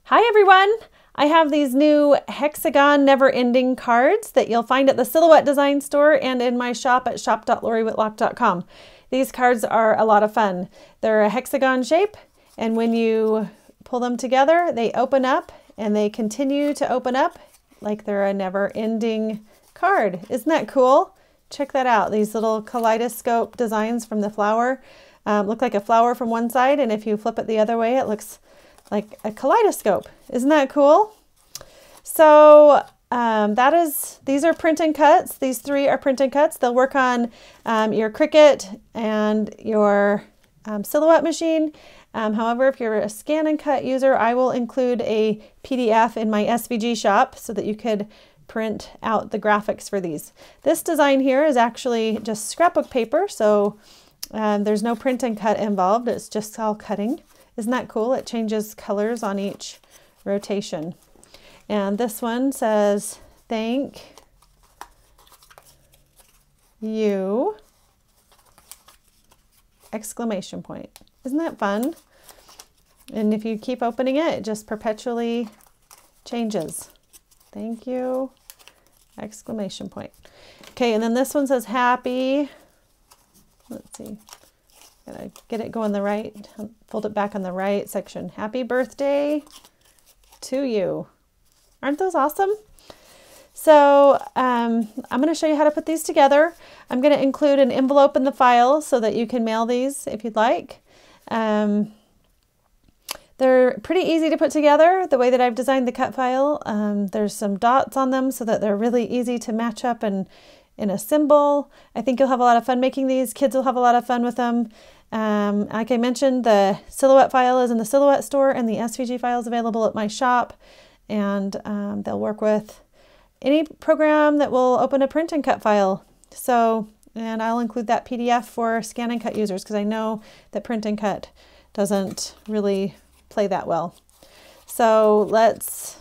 Hi everyone! I have these new Hexagon never-ending cards that you'll find at the Silhouette Design Store and in my shop at shop.lorywhitlock.com. These cards are a lot of fun. They're a hexagon shape, and when you pull them together, they open up and they continue to open up like they're a never-ending card. Isn't that cool? Check that out. These little kaleidoscope designs from the flower look like a flower from one side, and if you flip it the other way, it looks like a kaleidoscope. Isn't that cool? So these are print and cuts. These three are print and cuts. They'll work on your Cricut and your Silhouette machine. However, if you're a scan and cut user, I will include a PDF in my SVG shop so that you could print out the graphics for these. This design here is actually just scrapbook paper, so there's no print and cut involved. It's just all cutting. Isn't that cool? It changes colors on each rotation. And this one says, "Thank you!" Exclamation point. Isn't that fun? And if you keep opening it, it just perpetually changes. Thank you! Exclamation point. Okay, and then this one says, "Happy." Let's see. Gotta get it going the right, fold it back on the right section. "Happy birthday to you." Aren't those awesome? So I'm going to show you how to put these together. I'm going to include an envelope in the file so that you can mail these if you'd like. They're pretty easy to put together the way that I've designed the cut file. There's some dots on them so that they're really easy to match up and assemble. I think you'll have a lot of fun making these. Kids will have a lot of fun with them. Like I mentioned, the Silhouette file is in the Silhouette store and the SVG file is available at my shop. And they'll work with any program that will open a print and cut file. So, and I'll include that PDF for scan and cut users because I know that print and cut doesn't really play that well. So let's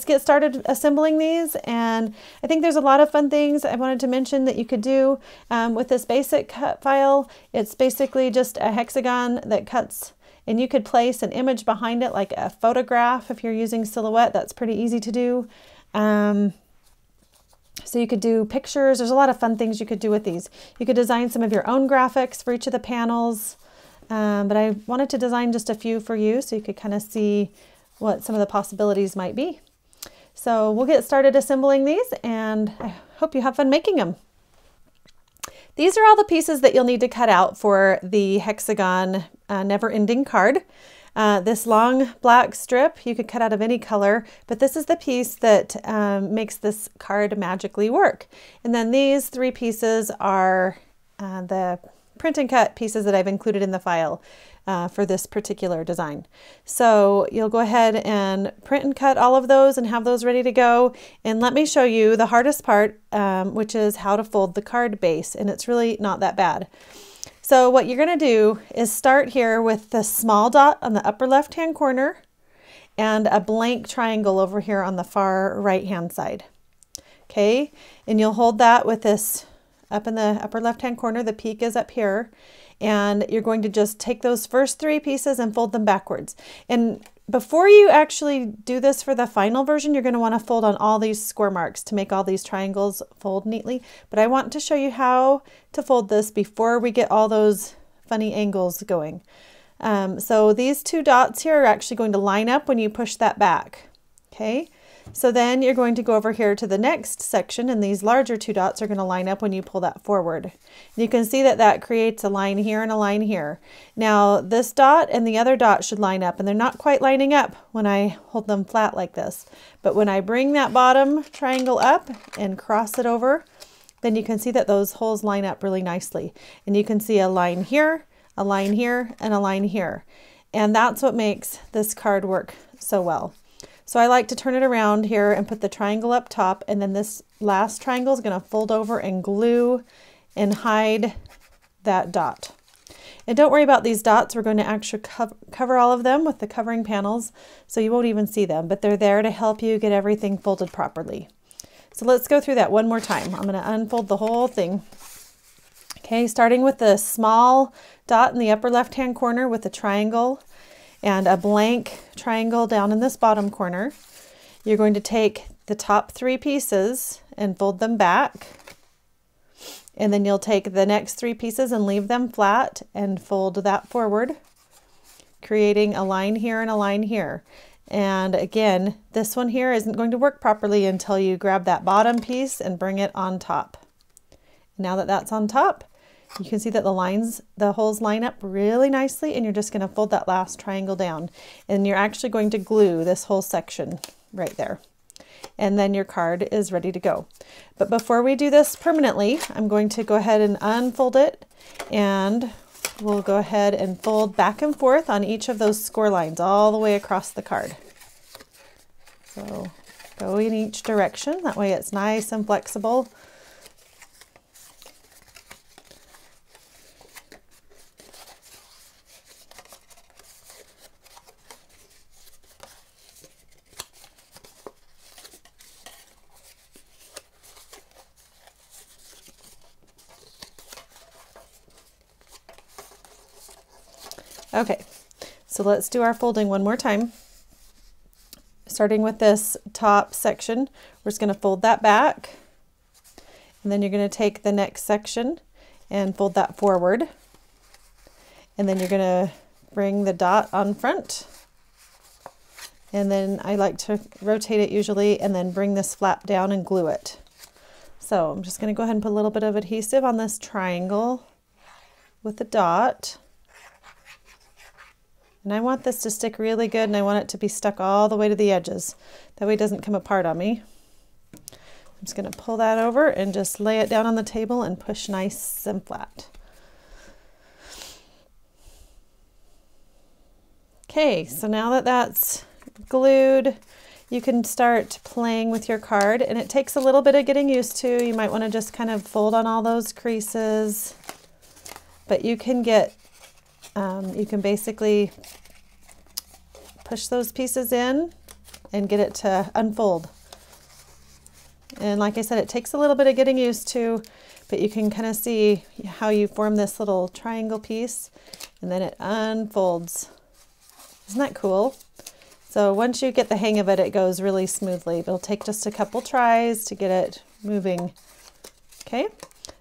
get started assembling these, and I think there's a lot of fun things I wanted to mention that you could do with this basic cut file. It's basically just a hexagon that cuts, and you could place an image behind it like a photograph if you're using Silhouette. That's pretty easy to do. So you could do pictures. There's a lot of fun things you could do with these. You could design some of your own graphics for each of the panels, but I wanted to design just a few for you so you could kind of see what some of the possibilities might be. So we'll get started assembling these, and I hope you have fun making them. These are all the pieces that you'll need to cut out for the Hexagon never-ending card. This long black strip you could cut out of any color, but this is the piece that makes this card magically work. And then these three pieces are the print and cut pieces that I've included in the file for this particular design. So you'll go ahead and print and cut all of those and have those ready to go. And let me show you the hardest part, which is how to fold the card base. And it's really not that bad. So what you're going to do is start here with the small dot on the upper left-hand corner and a blank triangle over here on the far right-hand side. Okay, and you'll hold that with this up in the upper left-hand corner. The peak is up here. And you're going to just take those first three pieces and fold them backwards. And before you actually do this for the final version, you're going to want to fold on all these score marks to make all these triangles fold neatly. But I want to show you how to fold this before we get all those funny angles going. So these two dots here are actually going to line up when you push that back. Okay. So then you're going to go over here to the next section, and these larger two dots are going to line up when you pull that forward. And you can see that that creates a line here and a line here. Now this dot and the other dot should line up, and they're not quite lining up when I hold them flat like this. But when I bring that bottom triangle up and cross it over, then you can see that those holes line up really nicely. And you can see a line here, a line here, and a line here. And that's what makes this card work so well. So I like to turn it around here and put the triangle up top, and then this last triangle is going to fold over and glue and hide that dot. And don't worry about these dots. We're going to actually cover all of them with the covering panels, so you won't even see them, but they're there to help you get everything folded properly. So let's go through that one more time. I'm going to unfold the whole thing. Okay, starting with the small dot in the upper left-hand corner with a triangle and a blank triangle down in this bottom corner. You're going to take the top 3 pieces and fold them back. And then you'll take the next 3 pieces and leave them flat and fold that forward, creating a line here and a line here. And again, this one here isn't going to work properly until you grab that bottom piece and bring it on top. Now that that's on top, you can see that the holes line up really nicely, and you're just going to fold that last triangle down. And you're actually going to glue this whole section right there. And then your card is ready to go. But before we do this permanently, I'm going to go ahead and unfold it, and we'll go ahead and fold back and forth on each of those score lines all the way across the card. So go in each direction, that way it's nice and flexible. Okay, so let's do our folding one more time. Starting with this top section, we're just going to fold that back, and then you're going to take the next section and fold that forward, and then you're going to bring the dot on front, and then I like to rotate it usually, and then bring this flap down and glue it. So I'm just going to go ahead and put a little bit of adhesive on this triangle with the dot. And I want this to stick really good, and I want it to be stuck all the way to the edges. That way it doesn't come apart on me. I'm just going to pull that over and just lay it down on the table and push nice and flat. Okay, so now that that's glued, you can start playing with your card, and it takes a little bit of getting used to. You might want to just kind of fold on all those creases, but you can get you can basically push those pieces in and get it to unfold. And like I said, it takes a little bit of getting used to, but you can kind of see how you form this little triangle piece, and then it unfolds. Isn't that cool? So once you get the hang of it, it goes really smoothly. It'll take just a couple tries to get it moving. Okay,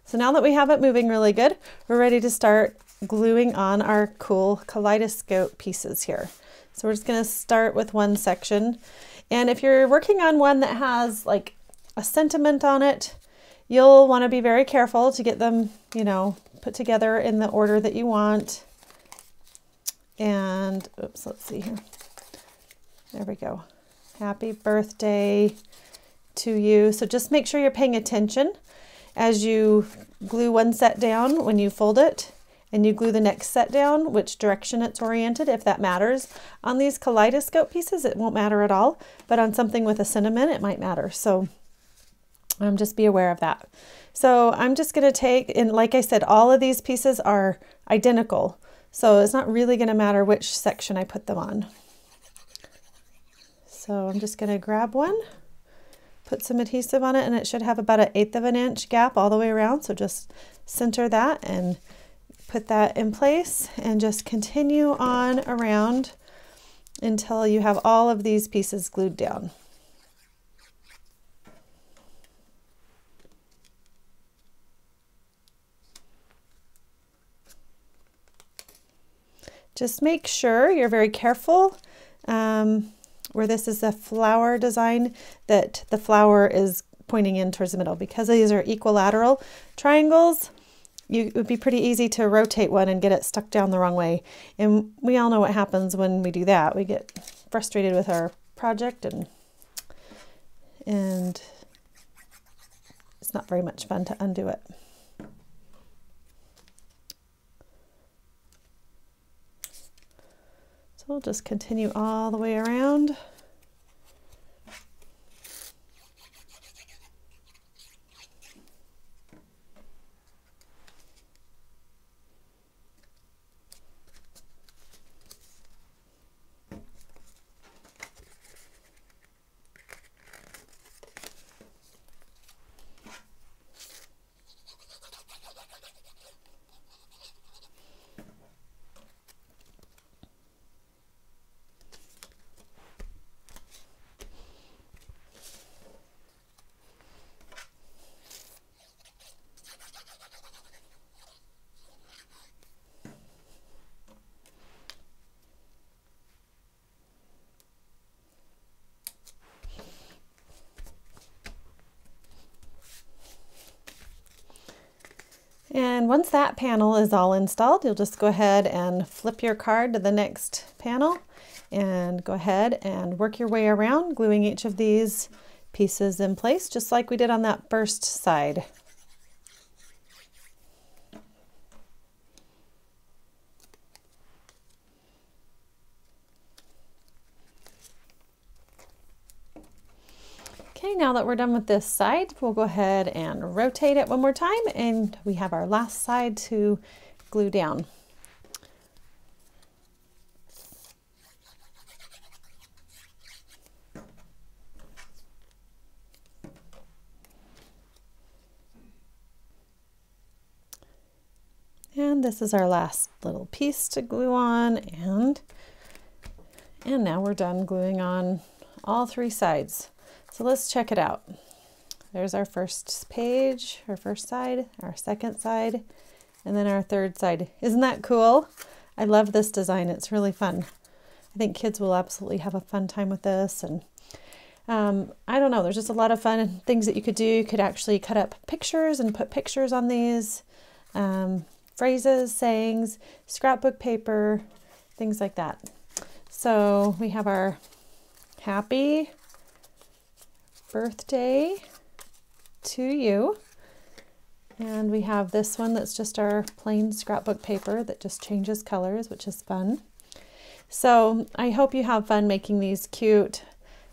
so now that we have it moving really good, we're ready to start gluing on our cool kaleidoscope pieces here. So we're just going to start with one section, and if you're working on one that has like a sentiment on it, you'll want to be very careful to get them, you know, put together in the order that you want. And oops, let's see here. There we go. Happy birthday to you. So just make sure you're paying attention as you glue one set down when you fold it, and you glue the next set down, which direction it's oriented, if that matters. On these kaleidoscope pieces, it won't matter at all, but on something with a sentiment, it might matter. So just be aware of that. So I'm just going to take, and like I said, all of these pieces are identical, so it's not really going to matter which section I put them on. So I'm just going to grab one, put some adhesive on it, and it should have about 1/8 of an inch gap all the way around. So just center that and put that in place, and just continue on around until you have all of these pieces glued down. Just make sure you're very careful where this is a flower design, that the flower is pointing in towards the middle. Because these are equilateral triangles, it would be pretty easy to rotate one and get it stuck down the wrong way. And we all know what happens when we do that. We get frustrated with our project, and it's not very much fun to undo it. So we'll just continue all the way around. And once that panel is all installed, you'll just go ahead and flip your card to the next panel and go ahead and work your way around, gluing each of these pieces in place, just like we did on that first side. Okay, now that we're done with this side, we'll go ahead and rotate it one more time, and we have our last side to glue down. And this is our last little piece to glue on, and now we're done gluing on all three sides. So let's check it out. There's our first page, our first side, our second side, and then our third side. Isn't that cool? I love this design. It's really fun. I think kids will absolutely have a fun time with this. And I don't know, there's just a lot of fun things that you could do. You could actually cut up pictures and put pictures on these. Phrases, sayings, scrapbook paper, things like that. So we have our happy birthday to you. And we have this one that's just our plain scrapbook paper that just changes colors, which is fun. So I hope you have fun making these cute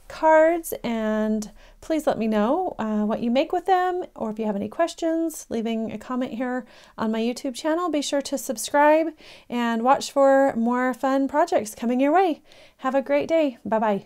cards, and please let me know what you make with them, or if you have any questions, leaving a comment here on my YouTube channel. Be sure to subscribe and watch for more fun projects coming your way. Have a great day. Bye-bye.